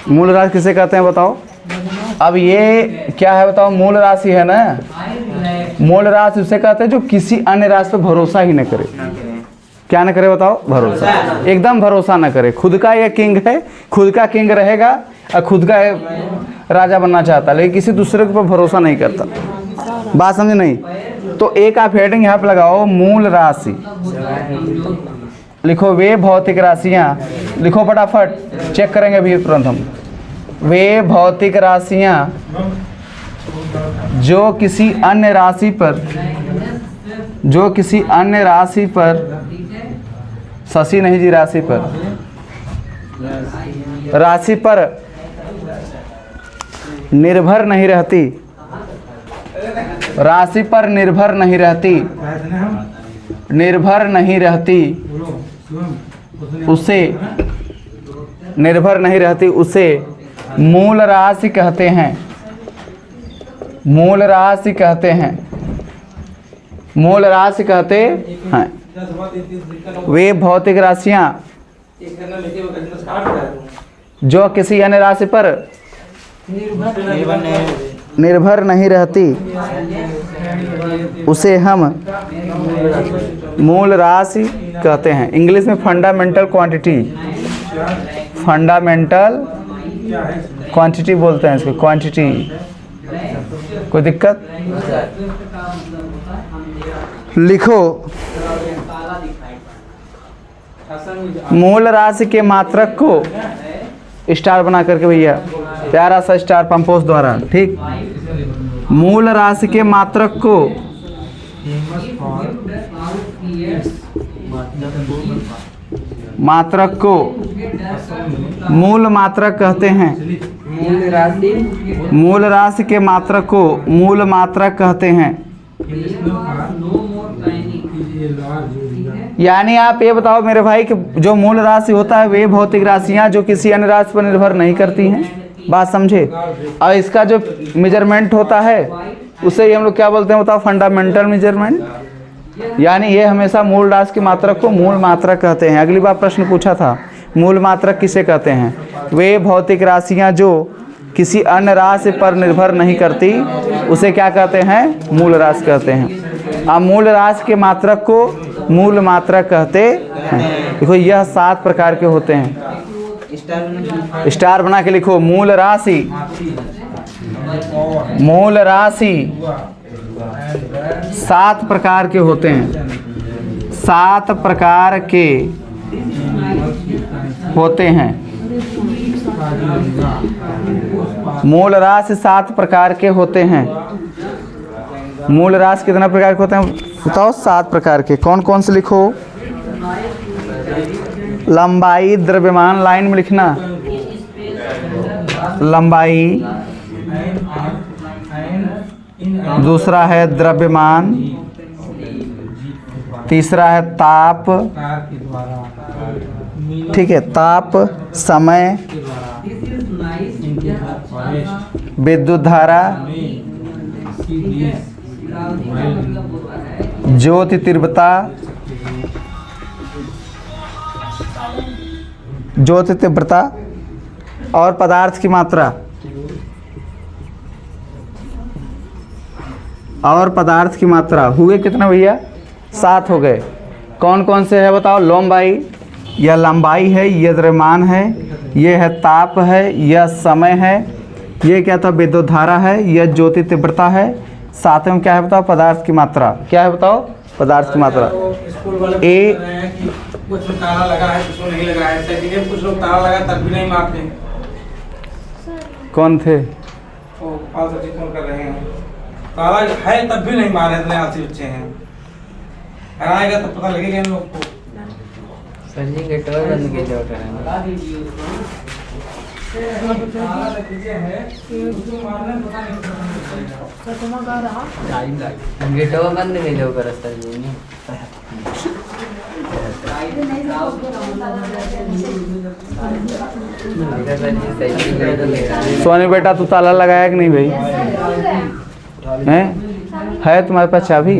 मूल राशि किसे कहते हैं बताओ। अब ये क्या है बताओ, मूल राशि है ना। मूल राशि उसे कहते हैं जो किसी अन्य राशि पर भरोसा ही न करे। क्या न करे बताओ, भरोसा, एकदम भरोसा न करे। खुद का ये किंग है, खुद का किंग रहेगा और खुद का राजा बनना चाहता है, लेकिन किसी दूसरे के ऊपर भरोसा नहीं करता। बात समझे नहीं। तो एक आप हेडिंग यहाँ पे लगाओ, मूल राशि लिखो। वे भौतिक राशियाँ लिखो फटाफट, चेक करेंगे अभी तुरंत हम। वे भौतिक राशियाँ जो किसी अन्य राशि पर शशि नहीं जी, राशि पर निर्भर नहीं रहती, राशि पर निर्भर नहीं रहती, उसे मूल राशि कहते हैं। मूल राशि कहते हैं। वे भौतिक राशियाँ जो किसी अन्य राशि पर निर्भर नहीं रहती, उसे हम मूल राशि कहते हैं। इंग्लिश में फंडामेंटल क्वांटिटी बोलते हैं इसको, क्वांटिटी। कोई दिक्कत? लिखो, मूल राशि के मात्रक को स्टार बना करके भैया, प्यारा सा स्टार पंपोस द्वारा, ठीक। मूल राशि के मात्रक को मूल मात्रक कहते हैं। मूल राशि के मात्रक को मूल मात्रक कहते हैं। यानी आप ये बताओ मेरे भाई कि जो मूल राशि होता है वे भौतिक राशियाँ जो किसी अन्य राशि पर निर्भर नहीं करती हैं। बात समझे। और इसका जो मेजरमेंट होता है उसे हम लोग क्या बोलते हैं बताओ, फंडामेंटल मेजरमेंट। यानी ये हमेशा मूल राशि की मात्रक को मूल मात्रक कहते हैं। अगली बार प्रश्न पूछा था, मूल मात्रक किसे कहते हैं? वे भौतिक राशियाँ जो किसी अन्य राशि पर निर्भर नहीं करती, उसे क्या कहते हैं? मूल राशि कहते हैं। अब मूल राशि के मात्रक को मूल मात्रक कहते हैं। देखो यह 7 प्रकार के होते हैं। स्टार बना के लिखो, मूल राशि 7 प्रकार के होते हैं। 7 प्रकार के होते हैं। मूल राशि 7 प्रकार के होते हैं। मूल राशि कितना प्रकार के होते हैं बताओ? 7 प्रकार के। कौन कौन से लिखो? लंबाई, द्रव्यमान, लाइन में लिखना। लंबाई, दूसरा है द्रव्यमान, तीसरा है ताप, ठीक है, ताप, समय, विद्युत धारा, ज्योति तीव्रता, और पदार्थ की मात्रा। हुए कितने भैया? 7 हो गए। कौन कौन से है बताओ? लंबाई, यह लंबाई है, यह द्रव्यमान है, यह है ताप है, यह समय है, ये क्या था? विद्युत धारा है, यह ज्योति तीव्रता है। साथ में क्या है बताओ? पदार्थ की मात्रा। क्या है बताओ? पदार्थ की मात्रा। कुछ ताला लगा है, कुछ नहीं लगा है। सेकंड कुछ लोग ताला लगा तब भी नहीं मारते। कौन थे? वो पाल सचिव फोन कर रहे हैं। ताला है तब भी नहीं मारे, इतने आलसी बच्चे हैं। हराएगा तो पता लगेगा इन लोग को। सर जी के टोर बंद के जो करेंगे। गेटवा बंद के जो कर सर जी ने। सोनी बेटा तू ताला लगाया कि नहीं भाई? है तुम्हारे पास चाबी?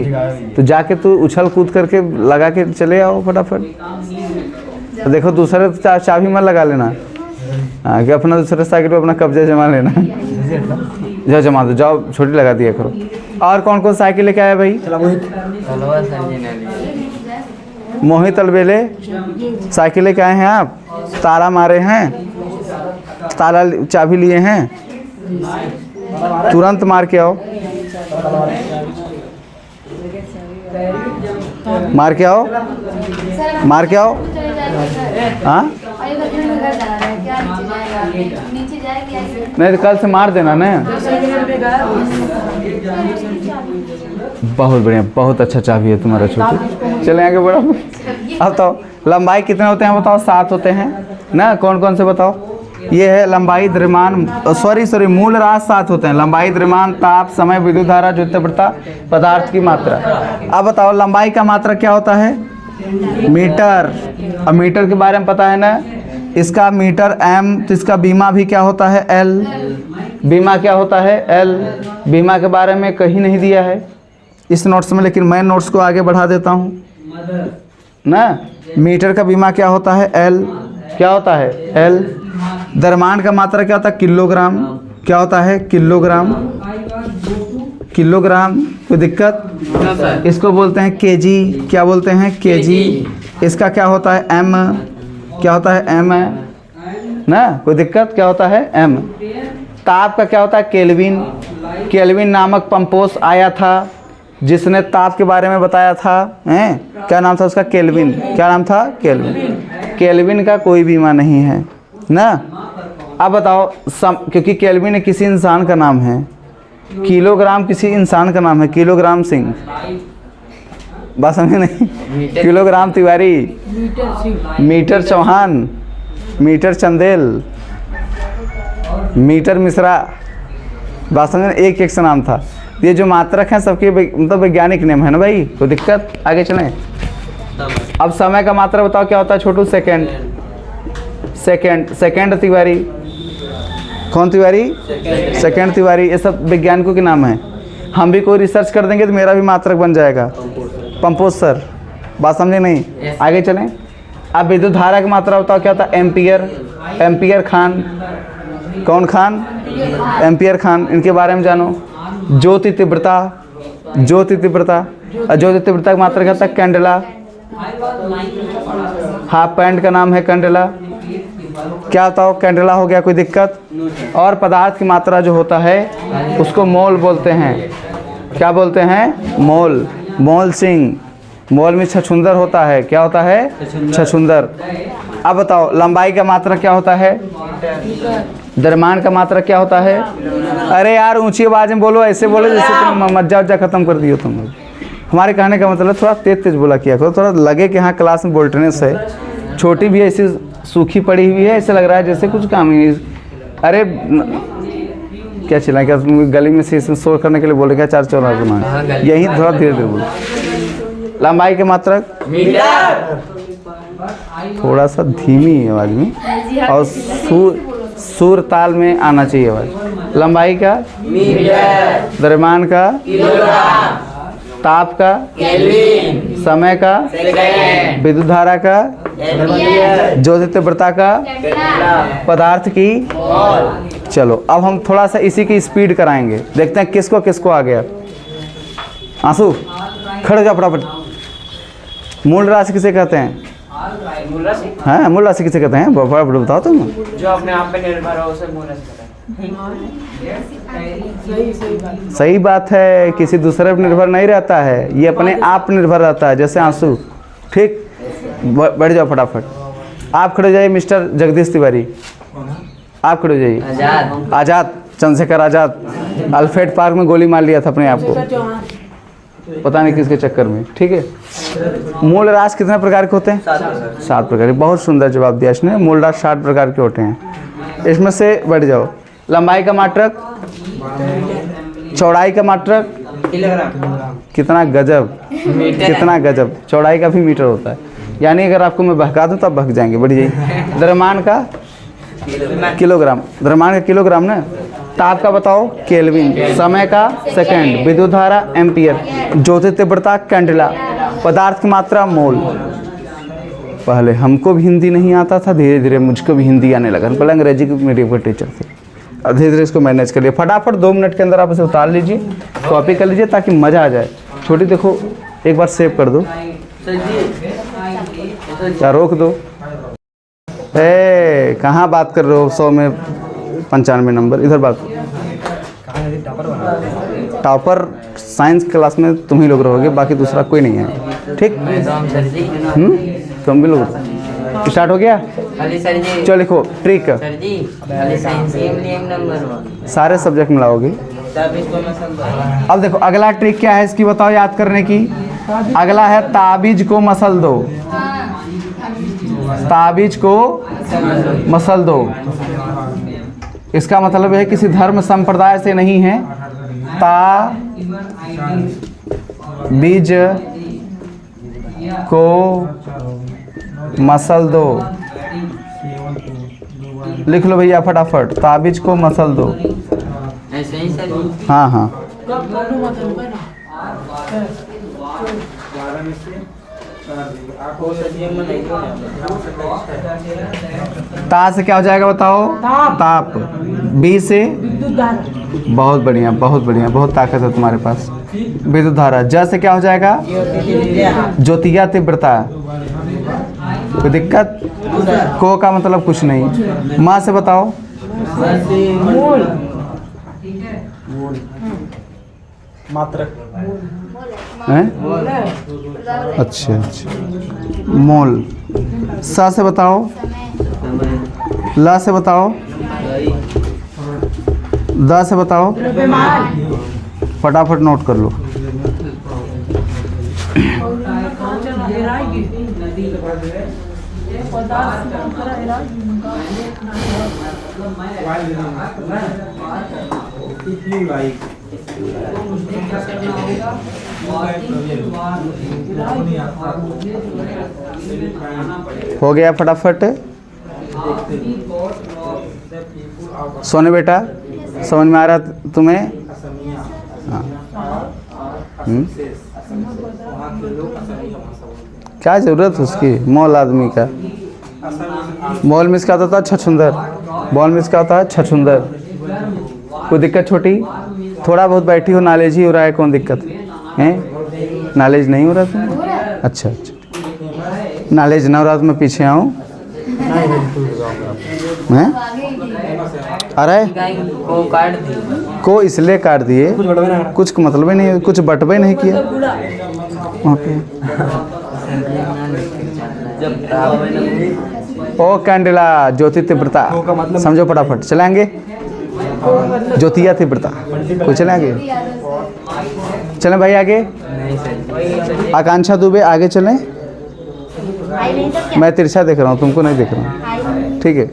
तो जाके तू उछल कूद करके लगा के चले आओ फटाफट। तो देखो दूसरे तो चाबी मत लगा लेना। हाँ कि अपना दूसरे साइकिल पे अपना कब्जा जमा लेना। जाओ जमा दो, जाओ छोटी लगा दिया करो। और कौन कौन साइकिल लेके आया भाई? तलवा सर जी ने लिए। मोहित अलबेले साइकिल लेके आए हैं आप? ताला मारे हैं? ताला चाबी लिए हैं? तुरंत मार के आओ, मार के आओ, मार के आओ। हाँ नहीं तो कल से मार देना ना। बहुत बढ़िया, बहुत अच्छा चाबी है तुम्हारा छोटू। चले आगे बढ़ो। अब तो लंबाई कितने होते हैं बताओ? 7 होते हैं ना। कौन कौन से बताओ? ये है लंबाई, द्रव्यमान, सॉरी मूल राशि 7 होते हैं। लंबाई, द्रव्यमान, ताप, समय, विद्युत धारा, ज्योतिर्वृत्ता, पदार्थ की मात्रा। अब बताओ लंबाई का मात्रा क्या होता है? मीटर। अब मीटर के बारे में पता है ना, इसका मीटर एम, तो इसका बीमा भी क्या होता है? एल। बीमा क्या होता है? एल। बीमा के बारे में कहीं नहीं दिया है इस नोट्स में, लेकिन मैं नोट्स को आगे बढ़ा देता हूँ ना। मीटर का बीमा क्या होता है? एल। क्या होता है? एल। द्रव्यमान का मात्रा क्या होता है? किलोग्राम। क्या होता है? किलोग्राम। किलोग्राम, कोई दिक्कत? इसको बोलते हैं केजी। क्या बोलते हैं? केजी। इसका क्या होता है? एम। क्या होता है? एम है ना। कोई दिक्कत? क्या होता है? एम। ताप का क्या होता है? केल्विन। केल्विन नामक पंपोस आया था जिसने ताप के बारे में बताया था, हैं? क्या नाम था उसका? केल्विन। क्या नाम था? केल्विन। केल्विन का कोई बीमा नहीं है ना। अब बताओ क्योंकि केल्विन किसी इंसान का नाम है, किलोग्राम किसी इंसान का नाम है, किलोग्राम सिंह। बात समझे नहीं? Kilogram Tiwari, metre Chauhan, metre Chandel, metre Mishra. बात समझे? एक एक से नाम था। ये जो मात्रक हैं सबके मतलब वैज्ञानिक नेम है ना भाई। कोई दिक्कत? आगे चलें। अब समय का मात्रा बताओ क्या होता है छोटू? सेकंड। Second, second Tiwari. कौन तिवारी? सेकंड तिवारी। ये सब वैज्ञानिकों के नाम हैं। हम भी कोई रिसर्च कर देंगे तो मेरा भी मात्रक बन जाएगा, पंपोज सर। बात समझे नहीं? आगे चलें। अब विद्युत धारा की मात्रा बताओ क्या होता है? एम्पियर। एम्पियर खान। कौन खान? एम्पियर खान। इनके बारे में जानो। ज्योति तीव्रता। ज्योति तीव्रता। ज्योति तीव्रता की मात्रा क्या होता है? कैंडेला। हाफ पैंट का नाम है कैंडेला। क्या होता हो? कैंडेला हो गया। कोई दिक्कत? और पदार्थ की मात्रा जो होता है उसको मोल बोलते हैं। क्या बोलते हैं? मोल। मोल सिंह। मोल में छछुंदर होता है। क्या होता है? छछुंदर। अब बताओ लंबाई का मात्रा क्या होता है? द्रव्यमान का मात्रा क्या होता है? अरे यार ऊंची आवाज में बोलो, ऐसे बोलो जैसे तुम मज्जा उज्जा खत्म कर दियो तुम। हमारे कहने का मतलब थोड़ा तेज तेज बोला किया करो, थोड़ा लगे कि हाँ क्लास में बोल्टनेस है। छोटी भी ऐसी सूखी पड़ी हुई है, ऐसे लग रहा है जैसे कुछ काम ही नहीं। अरे क्या चिल्ला, क्या गली में से इसमें शोर करने के लिए बोले क्या? 4 चौरा गुना यही, थोड़ा धीरे धीरे बोलो। लंबाई के मात्रक थोड़ा सा धीमी आवाज में और सुर ताल में आना चाहिए आवाज। लंबाई का मीटर, द्रव्यमान का किलोग्राम, ताप का केल्विन, समय का सेकंड, विद्युत धारा का एम्पियर, ज्योति तीव्रता का पदार्थ की मोल। चलो अब हम थोड़ा सा इसी की स्पीड कराएंगे, देखते हैं किसको किसको आ गया। आंसू खड़े जाओ फटाफट। मूल राशि किसे कहते हैं? मूल राशि? हाँ मूल राशि किसे कहते हैं? बताओ तुम। जो अपने आप पे निर्भर हो उसे मूल राशि कहते हैं। सही बात है, किसी दूसरे पर निर्भर नहीं रहता है, ये अपने आप निर्भर रहता है। जैसे आंसू। ठीक, बैठ जाओ फटाफट। आप खड़े हो जाइए मिस्टर जगदीश तिवारी, आप खड़े हो जाइए। आजाद। आज़ाद, चंद्रशेखर आज़ाद अल्फ्रेड पार्क में गोली मार लिया था अपने आप को, पता नहीं किसके चक्कर में। ठीक है, मूल राशि कितने प्रकार के होते हैं? 7 प्रकार के। बहुत सुंदर जवाब दिया इसने। मूल राशि 7 प्रकार के होते हैं। इसमें से बैठ जाओ। लंबाई का मात्रक, चौड़ाई का मात्रक, कितना गजब, कितना गजब। चौड़ाई का भी मीटर होता है, यानी अगर आपको मैं बहका दूँ तो आप बहक जाएंगे। बढ़ जाइए। द्रव्यमान का किलोग्राम, द्रव्यमान का किलोग्राम ना। ताप का बताओ केल्विन, समय का सेकंड, विद्युत धारा एम्पियर, ज्योति तीव्रता कैंडेला, पदार्थ की मात्रा मोल। पहले हमको भी हिंदी नहीं आता था, धीरे धीरे मुझको भी हिंदी आने लगा। पहले अंग्रेजी के मीडियम के टीचर थे, अब धीरे धीरे इसको मैनेज कर लिया। फटाफट 2 मिनट के अंदर आप इसे उतार लीजिए, कॉपी कर लीजिए ताकि मज़ा आ जाए। छोटी देखो, एक बार सेव कर दो, क्या रोक दो। कहाँ बात कर रहे हो, 100 में 95 नंबर, इधर बात। टॉपर साइंस क्लास में तुम ही लोग रहोगे, बाकी दूसरा कोई नहीं है, ठीक। तुम भी लोग। स्टार्ट हो गया, चलो लिखो ट्रिक। सारे सब्जेक्ट मिलाओगे। अब देखो अगला ट्रिक क्या है इसकी बताओ, याद करने की। अगला है ताबीज को मसल दो, ताबीज को मसल दो। इसका मतलब है किसी धर्म संप्रदाय से नहीं है। ताबीज को मसल दो, लिख लो भैया फटाफट, ताबीज को मसल दो। ऐसे ही सर। हाँ हाँ, ता से क्या हो जाएगा बताओ, ताप। बी से बहुत बढ़िया, बहुत बढ़िया, बहुत ताकत है तुम्हारे पास, विद्युत धारा। ज से क्या हो जाएगा, ज्योतिया तीव्रता। कोई दिक्कत? को का मतलब कुछ नहीं। माँ से बताओ, मात्रक। अच्छा अच्छा, मोल। सा से बताओ, ला से बताओ, दा से बताओ, फटाफट नोट कर लो। हो गया फटाफट। सोने बेटा, समझ में आ रहा तुम्हें? हाँ। क्या जरूरत उसकी, मॉल आदमी का। मॉल में इसका होता था छछुंदर, बॉल में इसका होता है छछुंदर। कोई दिक्कत छोटी? थोड़ा बहुत बैठी हो, नॉलेज ही हो रहा है, कौन दिक्कत है? नॉलेज नहीं हो रहा तुम्हें? अच्छा अच्छा, नॉलेज ना हो रहा तो मैं पीछे आऊँ? हैं? अरे को इसलिए काट दिए, कुछ मतलब ही नहीं, कुछ बटवे नहीं किया वहाँ पे। ओ कैंडिला, ज्योति तीव्रता, समझो फटाफट। चलेंगे, ज्योतिया तीव्रता, कोई चलेंगे? चलें भाई आगे। आकांक्षा दुबे, आगे चलें। मैं तिरछा देख रहा हूँ, तुमको नहीं देख रहा हूँ, ठीक है?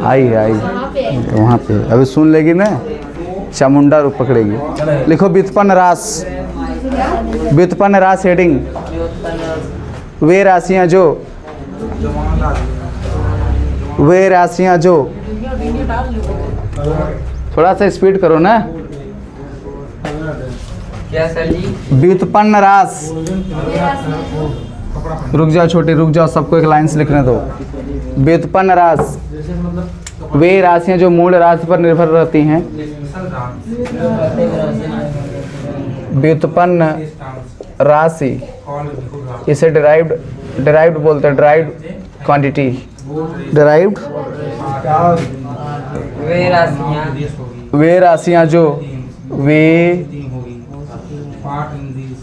आई है, आई तो वहाँ पे अभी सुन लेगी ना, चामुंडा रूप पकड़ेगी। लिखो व्युत्पन्न रास, व्युत्पन्न रास हेडिंग। वे राशियाँ जो, वे राशियाँ जो, थोड़ा सा स्पीड करो ना। क्या सर जी? व्युत्पन्न रास। रुक जाओ छोटे, रुक जाओ, सबको एक लाइन से लिखने दो। व्युत्पन्न रास वे राशियाँ जो मूल राशि पर निर्भर रहती हैं। व्युत्पन्न राशि, इसे डिराइव्ड बोलते हैं, डिराइव्ड क्वांटिटी, डिराइव्ड। वे राशियाँ जो, वे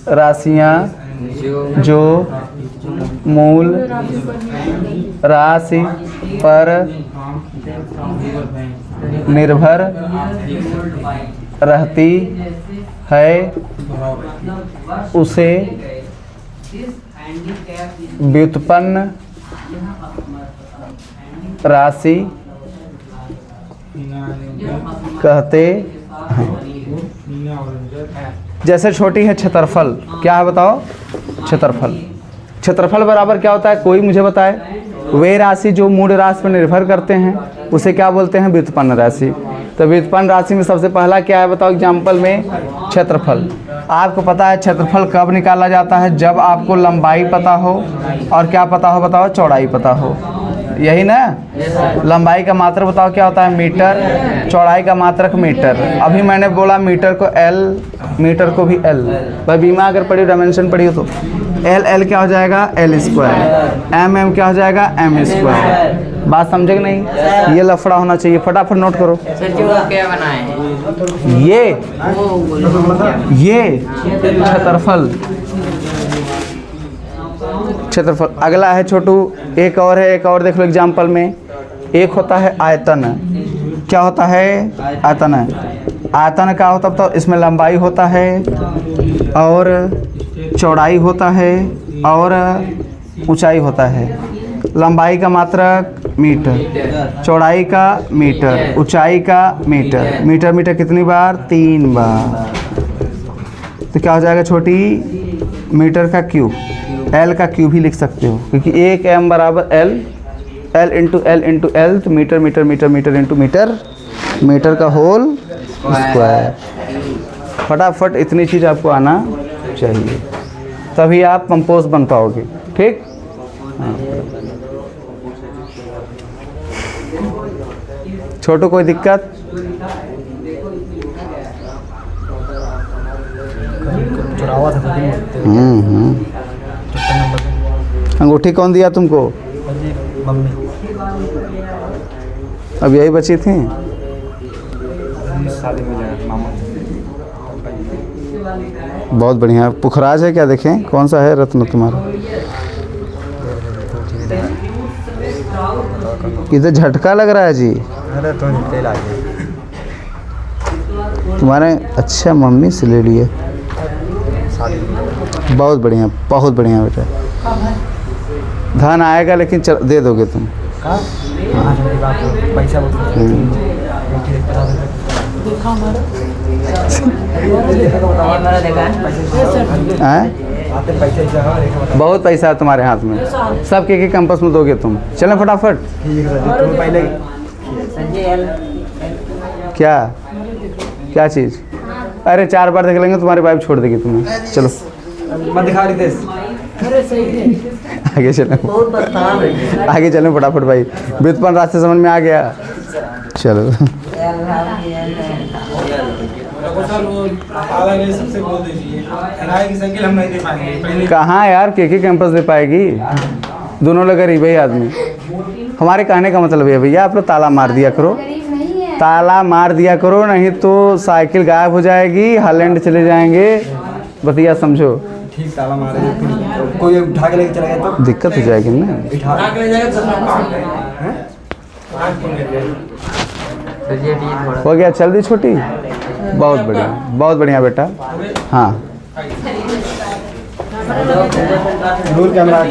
राशियाँ जो मूल राशि पर निर्भर रहती है, उसे व्युत्पन्न राशि कहते हैं। जैसे छोटी है क्षेत्रफल, क्या है बताओ? क्षेत्रफल। क्षेत्रफल बराबर क्या होता है, कोई मुझे बताए? वे राशि जो मूल राशि पर निर्भर करते हैं उसे क्या बोलते हैं? व्युत्पन्न राशि। तो व्युत्पन्न राशि में सबसे पहला क्या है बताओ एग्जाम्पल में? क्षेत्रफल। आपको पता है क्षेत्रफल कब निकाला जाता है? जब आपको लंबाई पता हो और क्या पता हो बताओ? चौड़ाई पता हो, यही ना? लंबाई का मात्रक बताओ क्या होता है? मीटर। चौड़ाई का मात्रक मीटर। अभी मैंने बोला मीटर को एल, मीटर को भी एल। भाई बीमा अगर पढ़ी, डायमेंशन पढ़ी हो तो एल एल क्या हो जाएगा? L square. एम एम क्या हो जाएगा? M square. बात समझे कि नहीं? ये लफड़ा होना चाहिए, फटाफट नोट करो। सर जी वो क्या बनाए हैं? ये क्षेत्रफल, क्षेत्रफल। अगला है छोटू, एक और है, एक और देख लो एग्जाम्पल में। एक होता है आयतन। क्या होता है? आयतन। आयतन क्या होता है तो इसमें लंबाई होता है और चौड़ाई होता है और ऊंचाई होता है। लंबाई का मात्रक मीटर, चौड़ाई का मीटर, ऊंचाई का मीटर। मीटर मीटर कितनी बार? 3 बार। तो क्या हो जाएगा छोटी? मीटर का क्यूब, एल का क्यूब ही लिख सकते हो क्योंकि 1 m बराबर एल, एल इंटू एल, तो metre metre metre metre into metre, metre का होल स्क्वायर। फटाफट इतनी चीज़ आपको आना चाहिए, तभी आप कंपोज बन पाओगे। ठीक? हाँ। छोटू कोई दिक्कत? अंगूठी कौन दिया तुमको? मम्मी। अब यही बची थी? शादी में जाएगा मामा। बहुत बढ़िया। पुखराज है क्या? देखें कौन सा है रत्न तुम्हारा? इधर झटका लग रहा है जी अरे तो तेल आ गया तुम्हारे। अच्छा मम्मी से ले लिए। बहुत बढ़िया, बहुत बढ़िया बेटा। धन आएगा लेकिन दे दोगे तुम। पैसा बहुत पैसा है तुम्हारे हाथ में, सब के कैंपस में दोगे तुम। चलें फटाफट। पहले सर जी एल क्या क्या चीज़? अरे 4 बार देख लेंगे तुम्हारी वाइफ छोड़ देगी तुम्हें। चलो मैं दिखा रही थी। आगे चलें, आगे चलें फटाफट भाई। व्युत्पन्न राशि समझ में आ गया? चलो सबसे बोल दीजिए, राय की साइकिल हम नहीं दे पाएंगे पहले। कहाँ यार के कैंपस दे पाएगी? दोनों लोग गरीब ही आदमी। हमारे कहने का मतलब है भैया आप लोग ताला मार दिया करो, ताला मार दिया करो, नहीं तो साइकिल गायब हो जाएगी, हॉलैंड चले जाएंगे। बतिया समझो। ठीक ताला मारे फिर कोई उठा के लेके चला गया तो दिक्कत हो जाएगी ना। भाग ले जाएगा तो सब काम है। भाग क्यों ले जाएगा? सर जी ये थोड़ा हो गया? चल दी छोटी। बहुत बढ़िया, बहुत बढ़िया बेटा। हाँ दूर कैमरा